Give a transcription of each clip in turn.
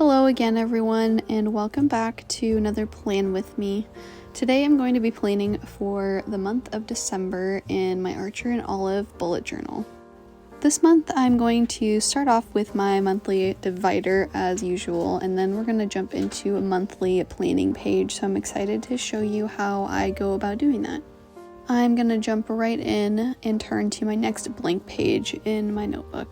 Hello again everyone, and welcome back to another plan with me. Today I'm going to be planning for the month of December in my Archer and Olive bullet journal. This month I'm going to start off with my monthly divider as usual, and then we're going to jump into a monthly planning page, so I'm excited to show you how I go about doing that. I'm going to jump right in and turn to my next blank page in my notebook.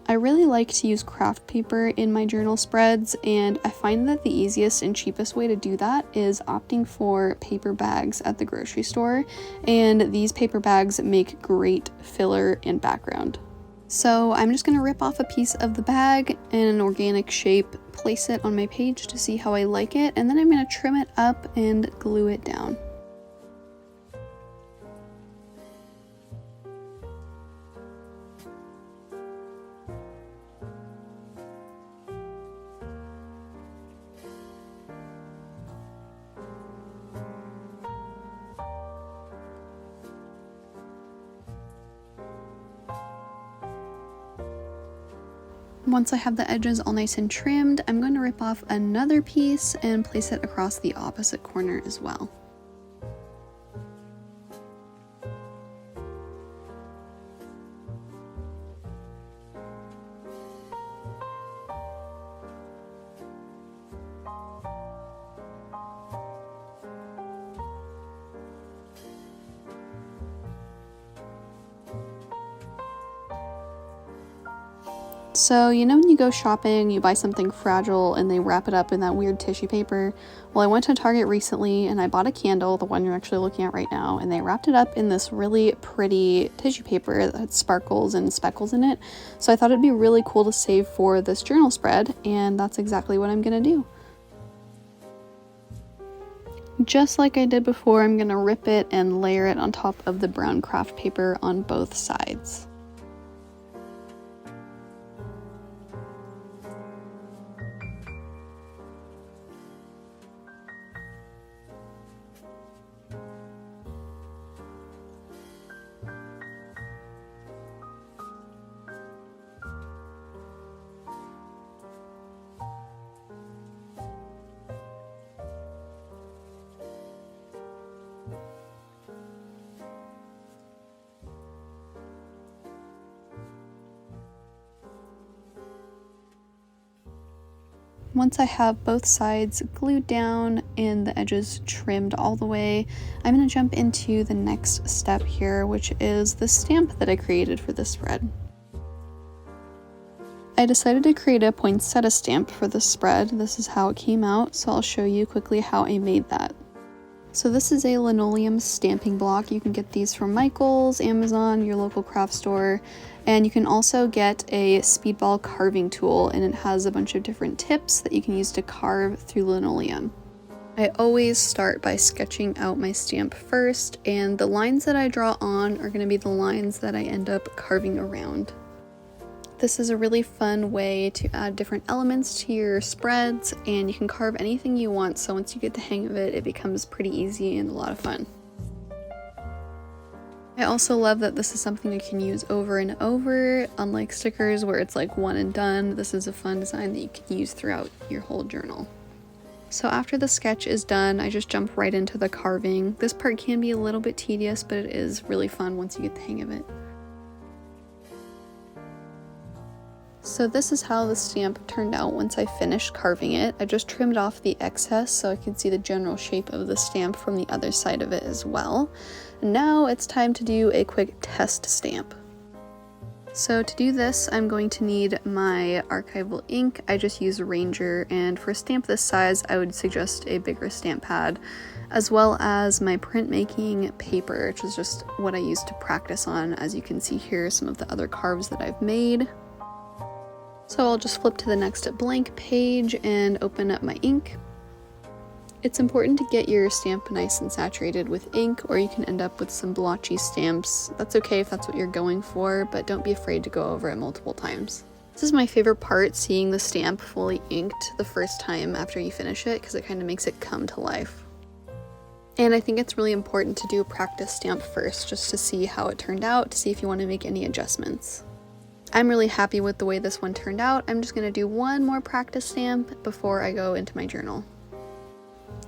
I really like to use craft paper in my journal spreads, and I find that the easiest and cheapest way to do that is opting for paper bags at the grocery store, and these paper bags make great filler and background. So I'm just going to rip off a piece of the bag in an organic shape, place it on my page to see how I like it, and then I'm going to trim it up and glue it down. Once I have the edges all nice and trimmed, I'm going to rip off another piece and place it across the opposite corner as well. So, you know when you go shopping, you buy something fragile and they wrap it up in that weird tissue paper? Well, I went to Target recently and I bought a candle, the one you're actually looking at right now, and they wrapped it up in this really pretty tissue paper that had sparkles and speckles in it. So I thought it'd be really cool to save for this journal spread, and that's exactly what I'm gonna do. Just like I did before, I'm gonna rip it and layer it on top of the brown craft paper on both sides. Once I have both sides glued down and the edges trimmed all the way, I'm going to jump into the next step here, which is the stamp that I created for this spread. I decided to create a poinsettia stamp for this spread. This is how it came out, so I'll show you quickly how I made that. So this is a linoleum stamping block. You can get these from Michael's, Amazon, your local craft store, and you can also get a speedball carving tool, and it has a bunch of different tips that you can use to carve through linoleum. I always start by sketching out my stamp first, and the lines that I draw on are going to be the lines that I end up carving around. This is a really fun way to add different elements to your spreads, and you can carve anything you want, so once you get the hang of it, it becomes pretty easy and a lot of fun. I also love that this is something you can use over and over. Unlike stickers where it's like one and done, this is a fun design that you can use throughout your whole journal. So after the sketch is done, I just jump right into the carving. This part can be a little bit tedious, but it is really fun once you get the hang of it. So this is how the stamp turned out once I finished carving it. I just trimmed off the excess so I could see the general shape of the stamp from the other side of it as well. And now it's time to do a quick test stamp. So to do this, I'm going to need my archival ink. I just use Ranger, and for a stamp this size, I would suggest a bigger stamp pad, as well as my printmaking paper, which is just what I use to practice on. As you can see here, some of the other carves that I've made. So I'll just flip to the next blank page and open up my ink. It's important to get your stamp nice and saturated with ink, or you can end up with some blotchy stamps. That's okay if that's what you're going for, but don't be afraid to go over it multiple times. This is my favorite part, seeing the stamp fully inked the first time after you finish it, because it kind of makes it come to life. And I think it's really important to do a practice stamp first, just to see how it turned out, to see if you want to make any adjustments. I'm really happy with the way this one turned out. I'm just going to do one more practice stamp before I go into my journal.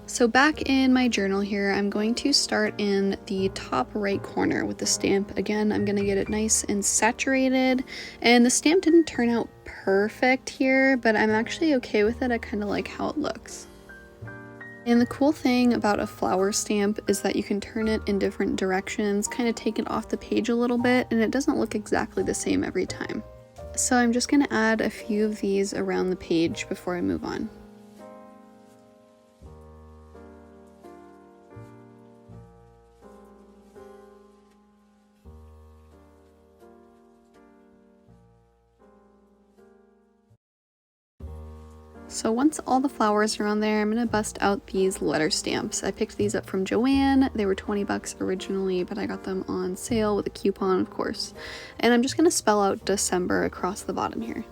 So back in my journal here, I'm going to start in the top right corner with the stamp. Again, I'm going to get it nice and saturated, and the stamp didn't turn out perfect here, but I'm actually okay with it. I kind of like how it looks. And the cool thing about a flower stamp is that you can turn it in different directions, kind of take it off the page a little bit, and it doesn't look exactly the same every time. So I'm just going to add a few of these around the page before I move on. So once all the flowers are on there, I'm going to bust out these letter stamps. I picked these up from Joann. They were 20 bucks originally, but I got them on sale with a coupon, of course. And I'm just going to spell out December across the bottom here.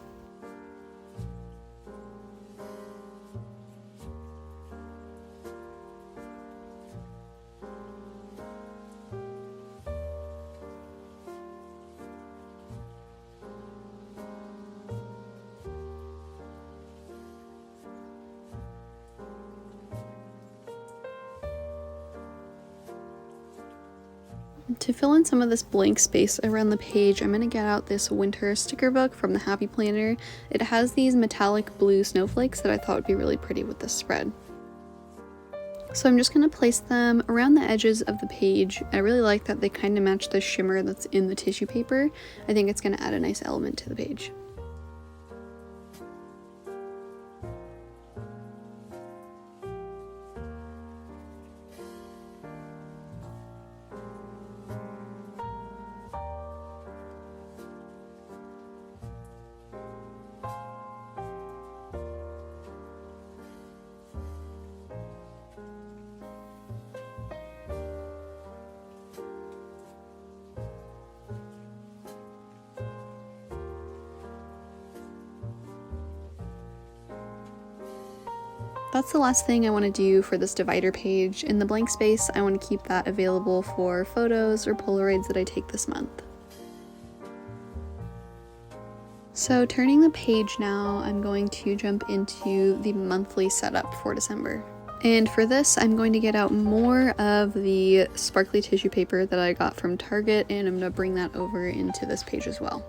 To fill in some of this blank space around the page, I'm going to get out this winter sticker book from the Happy Planner. It has these metallic blue snowflakes that I thought would be really pretty with this spread. So I'm just going to place them around the edges of the page. I really like that they kind of match the shimmer that's in the tissue paper. I think it's going to add a nice element to the page. That's the last thing I want to do for this divider page. In the blank space, I want to keep that available for photos or Polaroids that I take this month. So turning the page now, I'm going to jump into the monthly setup for December. And for this, I'm going to get out more of the sparkly tissue paper that I got from Target, and I'm going to bring that over into this page as well.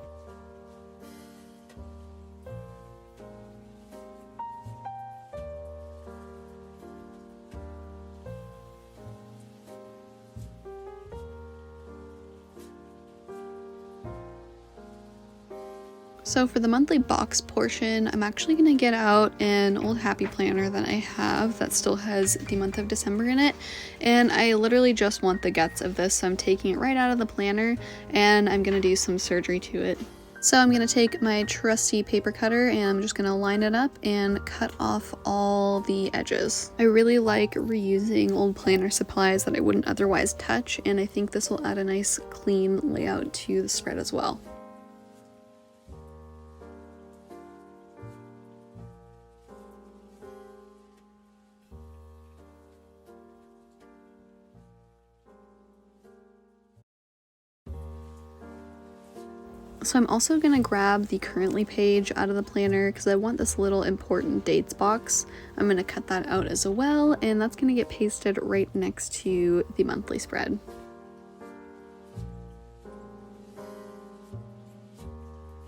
So for the monthly box portion, I'm actually going to get out an old Happy Planner that I have that still has the month of December in it, and I literally just want the guts of this, so I'm taking it right out of the planner and I'm going to do some surgery to it. So I'm going to take my trusty paper cutter and I'm just going to line it up and cut off all the edges. I really like reusing old planner supplies that I wouldn't otherwise touch, and I think this will add a nice clean layout to the spread as well. So I'm also going to grab the currently page out of the planner because I want this little important dates box. I'm going to cut that out as well, and that's going to get pasted right next to the monthly spread.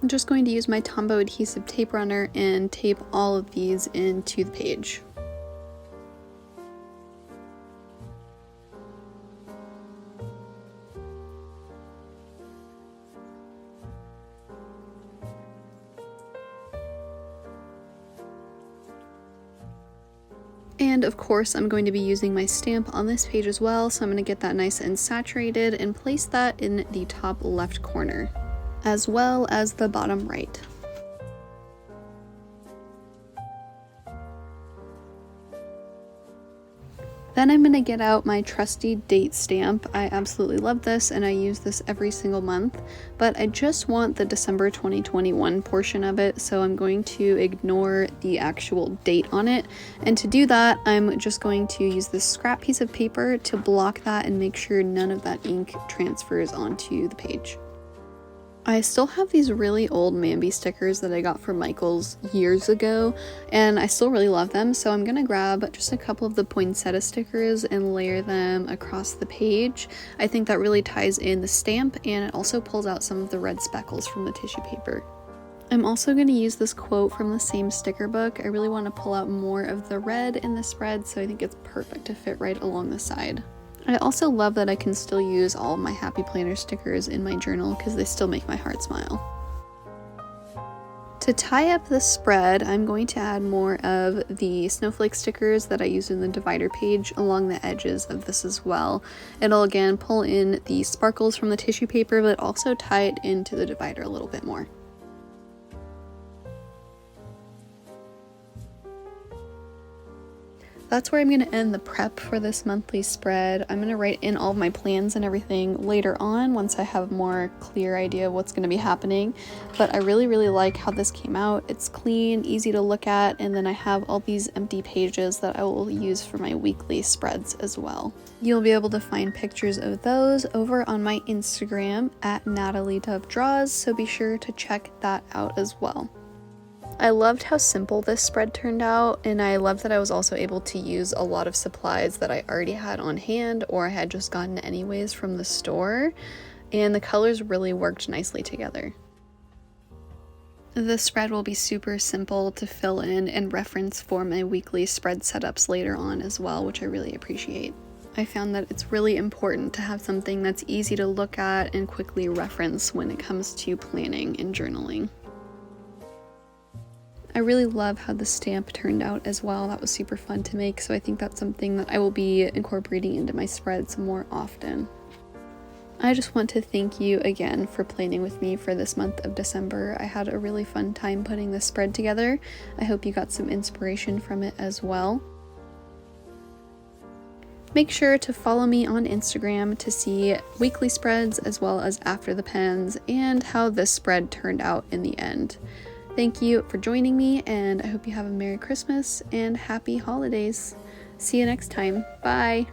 I'm just going to use my Tombow adhesive tape runner and tape all of these into the page. And of course, I'm going to be using my stamp on this page as well, so I'm going to get that nice and saturated and place that in the top left corner, as well as the bottom right. Then I'm going to get out my trusty date stamp. I absolutely love this and I use this every single month, but I just want the December 2021 portion of it, so I'm going to ignore the actual date on it. And to do that, I'm just going to use this scrap piece of paper to block that and make sure none of that ink transfers onto the page. I still have these really old Mambi stickers that I got from Michael's years ago, and I still really love them, so I'm gonna grab just a couple of the poinsettia stickers and layer them across the page. I think that really ties in the stamp, and it also pulls out some of the red speckles from the tissue paper. I'm also going to use this quote from the same sticker book. I really want to pull out more of the red in the spread, so I think it's perfect to fit right along the side. I also love that I can still use all of my Happy Planner stickers in my journal because they still make my heart smile. To tie up the spread, I'm going to add more of the snowflake stickers that I used in the divider page along the edges of this as well. It'll again pull in the sparkles from the tissue paper, but also tie it into the divider a little bit more. That's where I'm going to end the prep for this monthly spread. I'm going to write in all of my plans and everything later on once I have a more clear idea of what's going to be happening. But I really like how this came out. It's clean, easy to look at, and then I have all these empty pages that I will use for my weekly spreads as well. You'll be able to find pictures of those over on my Instagram at Natalie Dove Draws, so be sure to check that out as well. I loved how simple this spread turned out, and I loved that I was also able to use a lot of supplies that I already had on hand or I had just gotten anyways from the store, and the colors really worked nicely together. The spread will be super simple to fill in and reference for my weekly spread setups later on as well, which I really appreciate. I found that it's really important to have something that's easy to look at and quickly reference when it comes to planning and journaling. I really love how the stamp turned out as well. That was super fun to make, so I think that's something that I will be incorporating into my spreads more often. I just want to thank you again for planning with me for this month of December. I had a really fun time putting this spread together. I hope you got some inspiration from it as well. Make sure to follow me on Instagram to see weekly spreads as well as after the pens and how this spread turned out in the end. Thank you for joining me, and I hope you have a Merry Christmas and Happy Holidays. See you next time. Bye!